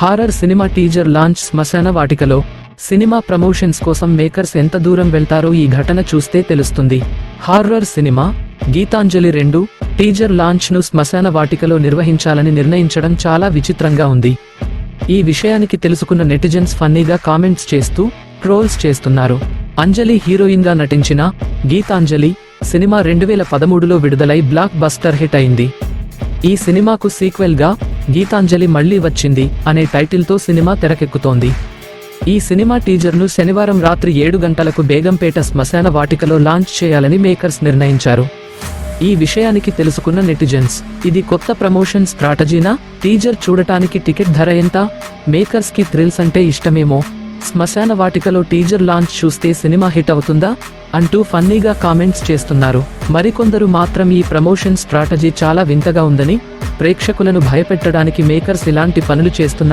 Horror cinema teaser launch శ్మశాన వాటికలో. Cinema promotions కోసం మేకర్స్ ఎంత దూరం వెళ్తారో ఈ ఘటన చూస్తే తెలుస్తుంది. Horror cinema Geethanjali 2 teaser launch ను శ్మశాన వాటికలో నిర్వహించాలని నిర్ణయించడం చాలా విచిత్రంగా ఉంది. ఈ విషయానికి తెలుసుకున్న నెటిజన్స్ ఫన్నీగా కామెంట్స్ చేస్తూ ట్రోల్స్ చేస్తున్నారు. అంజలి హీరోయిన్ గా నటించిన గీతాంజలి సినిమా 2013లో విడుదలై బ్లాక్ బస్టర్ హిట్ అయింది. ఈ సినిమాకు సీక్వెల్ గా గీతాంజలి మళ్లీ వచ్చింది అనే టైటిల్ తో సినిమా తెరకెక్కుతోంది. ఈ సినిమా టీజర్ ను శనివారం రాత్రి 7 గంటలకు బేగంపేట శ్మశాన వాటికలో లాంచ్ చేయాలని మేకర్స్ నిర్ణయించారు. ఈ విషయానికి తెలుసుకున్న నెటిజన్స్, ఇది కొత్త ప్రమోషన్ స్ట్రాటజీనా? టీజర్ చూడటానికి టికెట్ ధర ఎంత? మేకర్స్ కి థ్రిల్స్ అంటే ఇష్టమేమో. శ్మశాన వాటికలో టీజర్ లాంచ్ చూస్తే సినిమా హిట్ అవుతుందా అంటూ ఫన్నీగా కామెంట్స్ చేస్తున్నారు. మరికొందరు మాత్రం ఈ ప్రమోషన్ స్ట్రాటజీ చాలా వింతగా ఉందని, ప్రేక్షకులను భయపెట్టడానికి మేకర్స్ ఇలాంటి పనులు చేస్తున్నారు